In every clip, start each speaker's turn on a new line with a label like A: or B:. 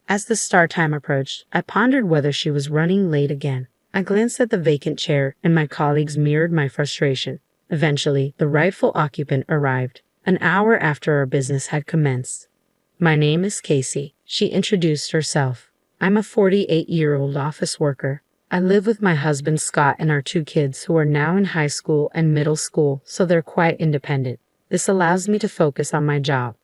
A: As the start time approached, I pondered whether she was running late again. I glanced at the vacant chair, and my colleagues mirrored my frustration. Eventually, the rightful occupant arrived, an hour after our business had commenced. "My name is Casey," she introduced herself. "I'm a 48-year-old office worker. I live with my husband Scott and our 2 kids who are now in high school and middle school, so they're quite independent. This allows me to focus on my job."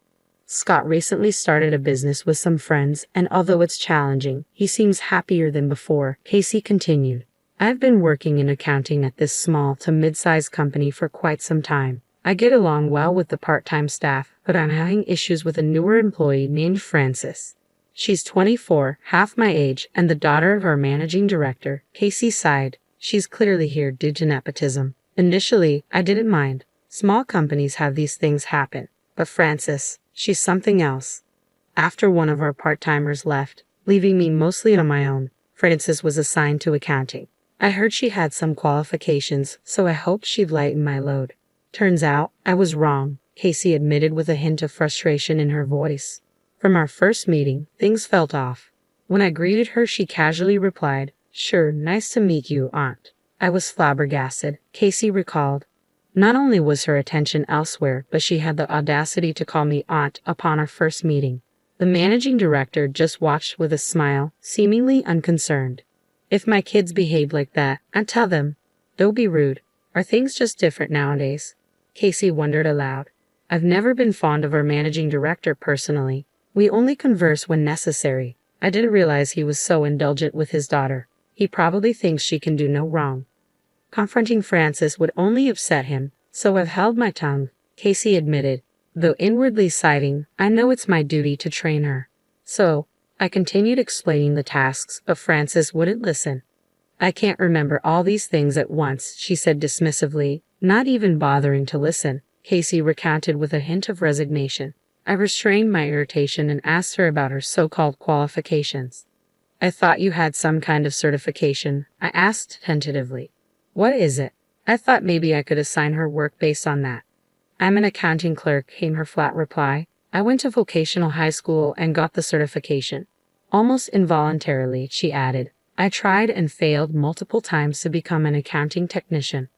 A: Scott recently started a business with some friends, and although it's challenging, he seems happier than before, Casey continued. "I've been working in accounting at this small to mid-sized company for quite some time. I get along well with the part-time staff, but I'm having issues with a newer employee named Frances. She's 24, half my age, and the daughter of our managing director." Casey sighed. "She's clearly here due to nepotism. Initially, I didn't mind. Small companies have these things happen. But Frances, she's something else." After one of our part-timers left, leaving me mostly on my own, Frances was assigned to accounting. I heard she had some qualifications, so I hoped she'd lighten my load. Turns out, I was wrong, Casey admitted with a hint of frustration in her voice. From our first meeting, things felt off. When I greeted her, she casually replied, "Sure, nice to meet you, Aunt." I was flabbergasted, Casey recalled. Not only was her attention elsewhere, but she had the audacity to call me Aunt upon our first meeting. The managing director just watched with a smile, seemingly unconcerned. "If my kids behave like that, I'd tell them. Don't be rude. Are things just different nowadays?" Casey wondered aloud. "I've never been fond of our managing director personally. We only converse when necessary. I didn't realize he was so indulgent with his daughter. He probably thinks she can do no wrong." Confronting Frances would only upset him, so I've held my tongue, Casey admitted, though inwardly sighing. "I know it's my duty to train her." So, I continued explaining the tasks, but Frances wouldn't listen. "I can't remember all these things at once," she said dismissively, not even bothering to listen. Casey recounted with a hint of resignation. I restrained my irritation and asked her about her so-called qualifications. "I thought you had some kind of certification," I asked tentatively. "What is it?" "I thought maybe I could assign her work based on that." "I'm an accounting clerk," came her flat reply. "I went to vocational high school and got the certification." Almost involuntarily, she added, "I tried and failed multiple times to become an accounting technician."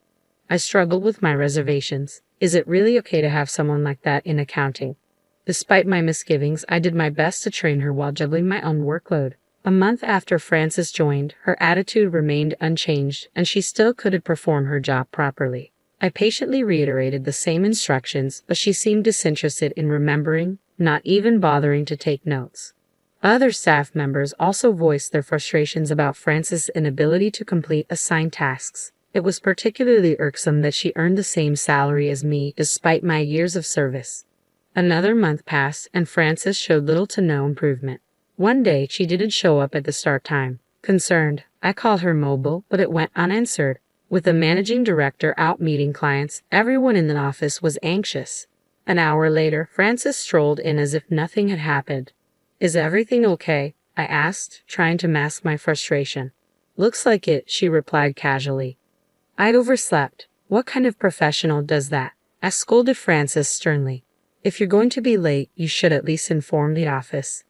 A: I struggled with my reservations. Is it really okay to have someone like that in accounting? Despite my misgivings, I did my best to train her while juggling my own workload. A month after Frances joined, her attitude remained unchanged, and she still couldn't perform her job properly. I patiently reiterated the same instructions, but she seemed disinterested in remembering, not even bothering to take notes. Other staff members also voiced their frustrations about Frances' inability to complete assigned tasks. It was particularly irksome that she earned the same salary as me despite my years of service. Another month passed, and Frances showed little to no improvement. One day, she didn't show up at the start time. Concerned, I called her mobile, but it went unanswered. With the managing director out meeting clients, everyone in the office was anxious. An hour later, Frances strolled in as if nothing had happened. "Is everything okay?" I asked, trying to mask my frustration. "Looks like it," she replied casually. I'd overslept. "What kind of professional does that?" I scolded Frances sternly. "If you're going to be late, you should at least inform the office."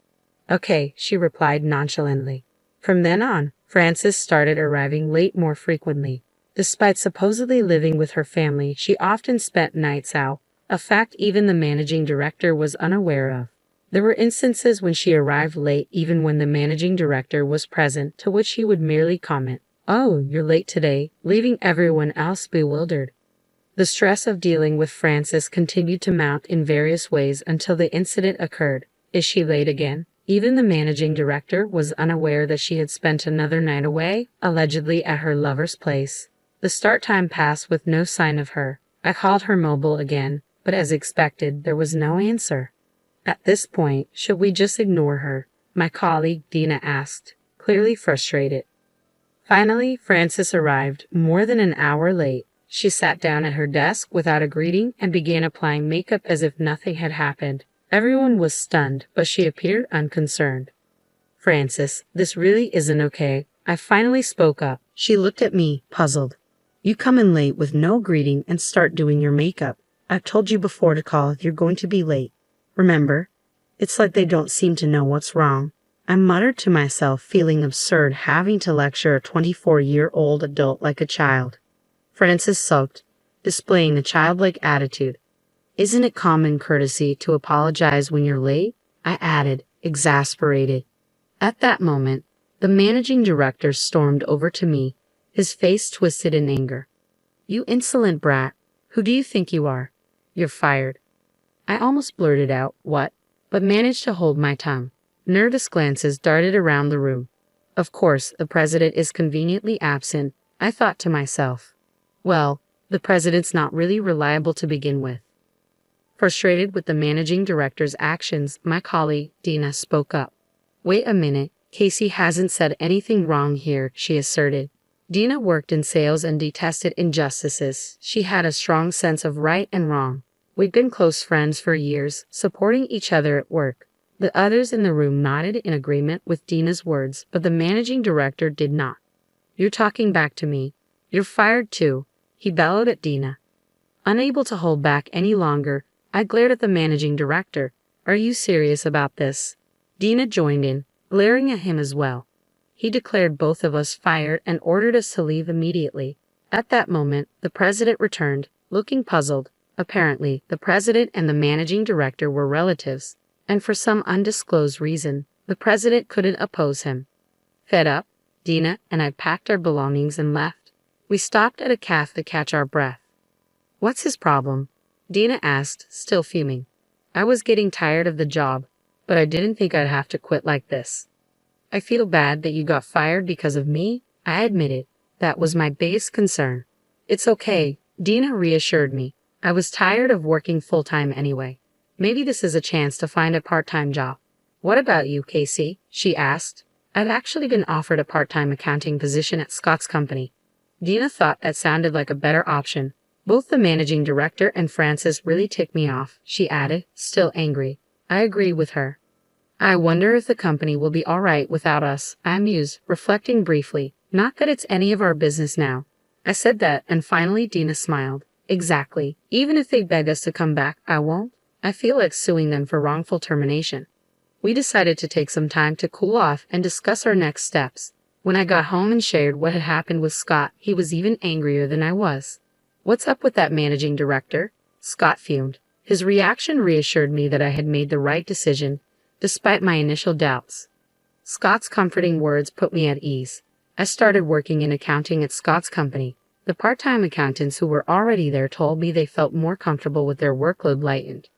A: "Okay," she replied nonchalantly. From then on, Frances started arriving late more frequently. Despite supposedly living with her family, she often spent nights out, a fact even the managing director was unaware of. There were instances when she arrived late even when the managing director was present, to which he would merely comment, "Oh, you're late today," leaving everyone else bewildered. The stress of dealing with Frances continued to mount in various ways until the incident occurred. Is she late again? Even the managing director was unaware that she had spent another night away, allegedly at her lover's place. The start time passed with no sign of her. I called her mobile again, but as expected, there was no answer. At this point, should we just ignore her? My colleague Dina asked, clearly frustrated. Finally, Frances arrived, more than an hour late. She sat down at her desk without a greeting and began applying makeup as if nothing had happened. Everyone was stunned, but she appeared unconcerned. "Frances, this really isn't okay." I finally spoke up. She looked at me, puzzled. "You come in late with no greeting and start doing your makeup. I've told you before to call if you're going to be late. Remember? It's like they don't seem to know what's wrong." I muttered to myself, feeling absurd having to lecture a 24-year-old adult like a child. Francis sulked, displaying a childlike attitude. Isn't it common courtesy to apologize when you're late? I added, exasperated. At that moment, the managing director stormed over to me, his face twisted in anger. You insolent brat, who do you think you are? You're fired. I almost blurted out, what? But managed to hold my tongue. Nervous glances darted around the room. Of course, the president is conveniently absent, I thought to myself. Well, the president's not really reliable to begin with. Frustrated with the managing director's actions, my colleague, Dina, spoke up. Wait a minute, Casey hasn't said anything wrong here, she asserted. Dina worked in sales and detested injustices. She had a strong sense of right and wrong. We'd been close friends for years, supporting each other at work. The others in the room nodded in agreement with Dina's words, but the managing director did not. You're talking back to me. You're fired too, he bellowed at Dina. Unable to hold back any longer, I glared at the managing director. Are you serious about this? Dina joined in, glaring at him as well. He declared both of us fired and ordered us to leave immediately. At that moment, the president returned, looking puzzled. Apparently, the president and the managing director were relatives, and for some undisclosed reason, the president couldn't oppose him. Fed up, Dina and I packed our belongings and left. We stopped at a cafe to catch our breath. What's his problem? Dina asked, still fuming. I was getting tired of the job, but I didn't think I'd have to quit like this. I feel bad that you got fired because of me, I admitted. That was my base concern. It's okay, Dina reassured me. I was tired of working full-time anyway. Maybe this is a chance to find a part-time job. What about you, Casey? She asked. I'd actually been offered a part-time accounting position at Scott's company. Dina thought that sounded like a better option. Both the managing director and Francis really ticked me off, she added, still angry. I agree with her. I wonder if the company will be all right without us, I mused, reflecting briefly. Not that it's any of our business now. I said that, and finally Dina smiled. Exactly. Even if they beg us to come back, I won't. I feel like suing them for wrongful termination. We decided to take some time to cool off and discuss our next steps. When I got home and shared what had happened with Scott, he was even angrier than I was. What's up with that managing director? Scott fumed. His reaction reassured me that I had made the right decision, despite my initial doubts. Scott's comforting words put me at ease. I started working in accounting at Scott's company. The part-time accountants who were already there told me they felt more comfortable with their workload lightened.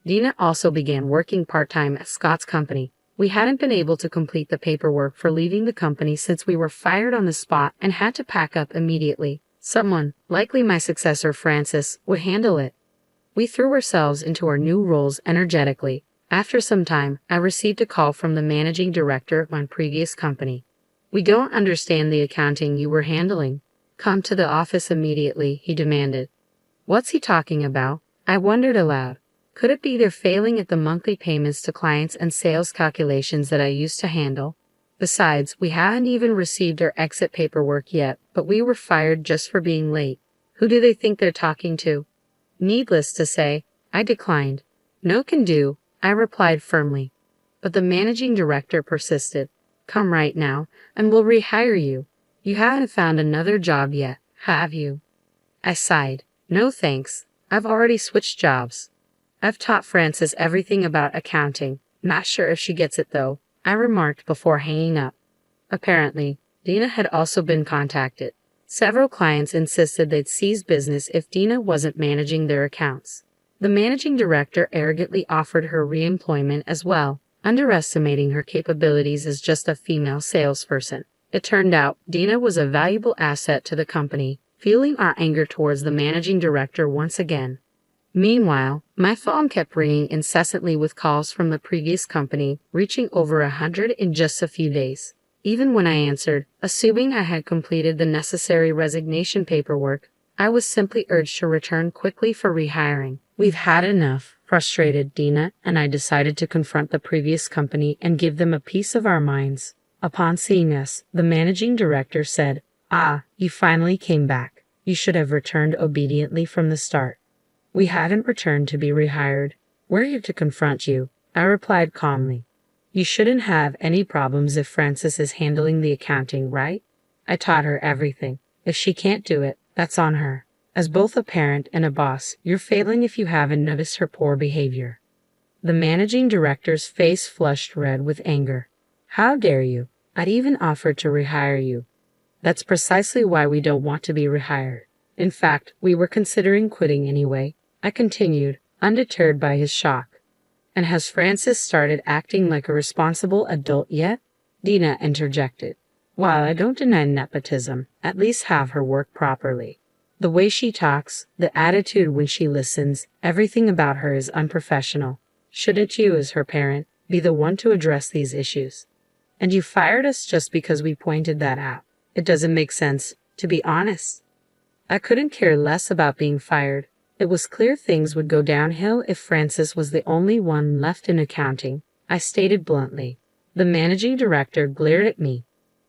A: Dina also began working part-time at Scott's company. We hadn't been able to complete the paperwork for leaving the company since we were fired on the spot and had to pack up immediately. Someone, likely my successor Francis, would handle it. We threw ourselves into our new roles energetically. After some time, I received a call from the managing director of my previous company. We don't understand the accounting you were handling. Come to the office immediately, he demanded. What's he talking about? I wondered aloud. Could it be they're failing at the monthly payments to clients and sales calculations that I used to handle? Besides, we hadn't even received our exit paperwork yet, but we were fired just for being late. Who do they think they're talking to? Needless to say, I declined. No can do, I replied firmly. But the managing director persisted. Come right now, and we'll rehire you. You haven't found another job yet, have you? I sighed. No thanks. I've already switched jobs. I've taught Frances everything about accounting. Not sure if she gets it though, I remarked before hanging up. Apparently, Dina had also been contacted. Several clients insisted they'd cease business if Dina wasn't managing their accounts. The managing director arrogantly offered her re-employment as well, underestimating her capabilities as just a female salesperson. It turned out Dina was a valuable asset to the company, fueling our anger towards the managing director once again. Meanwhile, my phone kept ringing incessantly with calls from the previous company, reaching over 100 in just a few days. Even when I answered, assuming I had completed the necessary resignation paperwork, I was simply urged to return quickly for rehiring. We've had enough, frustrated Dina and I decided to confront the previous company and give them a piece of our minds. Upon seeing us, the managing director said, "Ah, you finally came back. You should have returned obediently from the start." We hadn't returned to be rehired. We're here to confront you, I replied calmly. You shouldn't have any problems if Frances is handling the accounting, right? I taught her everything. If she can't do it, that's on her. As both a parent and a boss, you're failing if you haven't noticed her poor behavior. The managing director's face flushed red with anger. How dare you? I'd even offered to rehire you. That's precisely why we don't want to be rehired. In fact, we were considering quitting anyway, I continued, undeterred by his shock. And has Frances started acting like a responsible adult yet? Dina interjected. While I don't deny nepotism, at least have her work properly. The way she talks, the attitude when she listens, everything about her is unprofessional. Shouldn't you, as her parent, be the one to address these issues? And you fired us just because we pointed that out. It doesn't make sense, to be honest. I couldn't care less about being fired. It was clear things would go downhill if Frances was the only one left in accounting, I stated bluntly. The managing director glared at me.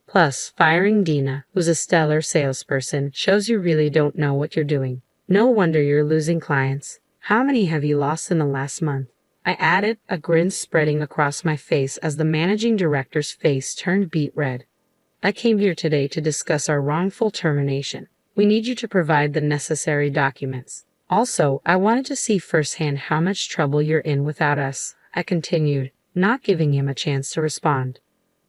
A: Plus, firing Dina, who's a stellar salesperson, shows you really don't know what you're doing. No wonder you're losing clients. How many have you lost in the last month? I added, a grin spreading across my face as the managing director's face turned beet red. I came here today to discuss our wrongful termination. We need you to provide the necessary documents. Also, I wanted to see firsthand how much trouble you're in without us, I continued, not giving him a chance to respond.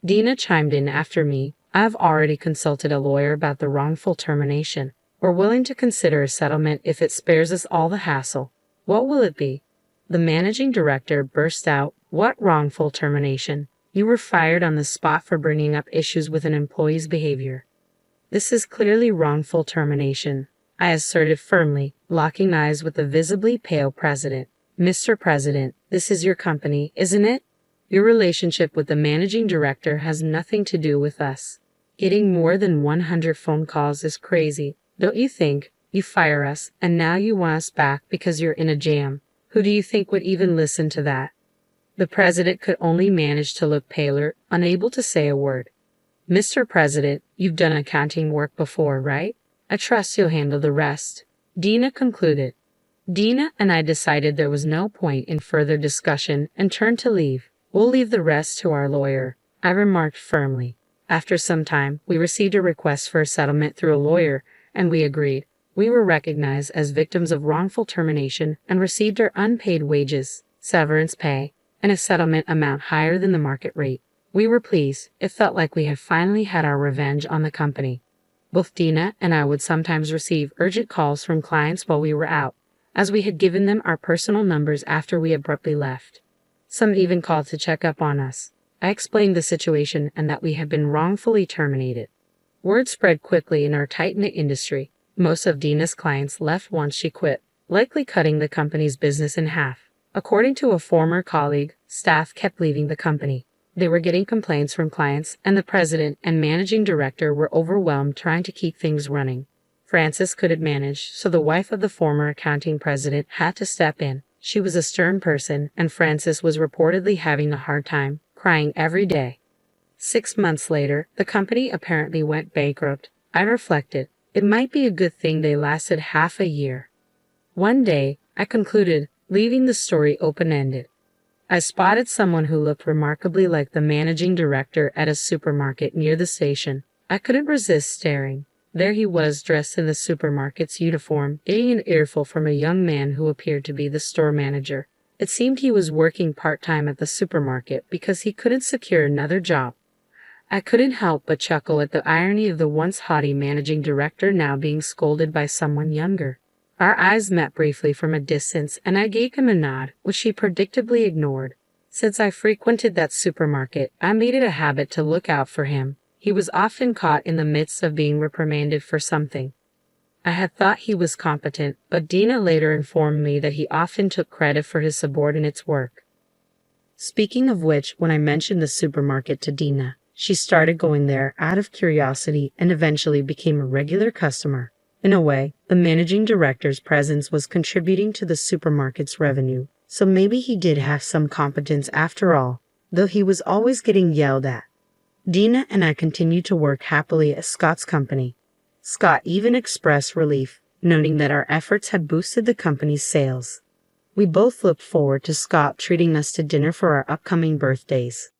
A: Dina chimed in after me. I've already consulted a lawyer about the wrongful termination. We're willing to consider a settlement if it spares us all the hassle. What will it be? The managing director burst out. What wrongful termination? You were fired on the spot for bringing up issues with an employee's behavior. This is clearly wrongful termination, I asserted firmly, locking eyes with the visibly pale president. Mr. President, this is your company, isn't it? Your relationship with the managing director has nothing to do with us. Getting more than 100 phone calls is crazy, don't you think? You fire us, and now you want us back because you're in a jam. Who do you think would even listen to that? The president could only manage to look paler, unable to say a word. Mr. President, you've done accounting work before, right? I trust you'll handle the rest. Dina concluded. Dina and I decided there was no point in further discussion and turned to leave. We'll leave the rest to our lawyer, I remarked firmly. After some time, we received a request for a settlement through a lawyer, and we agreed. We were recognized as victims of wrongful termination and received our unpaid wages, severance pay, and a settlement amount higher than the market rate. We were pleased. It felt like we had finally had our revenge on the company. Both Dina and I would sometimes receive urgent calls from clients while we were out, as we had given them our personal numbers after we abruptly left. Some even called to check up on us. I explained the situation and that we had been wrongfully terminated. Word spread quickly in our tight-knit industry. Most of Dina's clients left once she quit, likely cutting the company's business in half. According to a former colleague, staff kept leaving the company. They were getting complaints from clients, and the president and managing director were overwhelmed trying to keep things running. Frances couldn't manage, so the wife of the former accounting president had to step in. She was a stern person, and Frances was reportedly having a hard time, crying every day. 6 months later, the company apparently went bankrupt. I reflected, it might be a good thing they lasted half a year. One day, I concluded, leaving the story open-ended. I spotted someone who looked remarkably like the managing director at a supermarket near the station. I couldn't resist staring. There he was, dressed in the supermarket's uniform, getting an earful from a young man who appeared to be the store manager. It seemed he was working part-time at the supermarket because he couldn't secure another job. I couldn't help but chuckle at the irony of the once haughty managing director now being scolded by someone younger. Our eyes met briefly from a distance, and I gave him a nod, which he predictably ignored. Since I frequented that supermarket, I made it a habit to look out for him. He was often caught in the midst of being reprimanded for something. I had thought he was competent, but Dina later informed me that he often took credit for his subordinates' work. Speaking of which, when I mentioned the supermarket to Dina, she started going there out of curiosity and eventually became a regular customer. In a way, the managing director's presence was contributing to the supermarket's revenue, so maybe he did have some competence after all, though he was always getting yelled at. Dina and I continued to work happily at Scott's company. Scott even expressed relief, noting that our efforts had boosted the company's sales. We both looked forward to Scott treating us to dinner for our upcoming birthdays.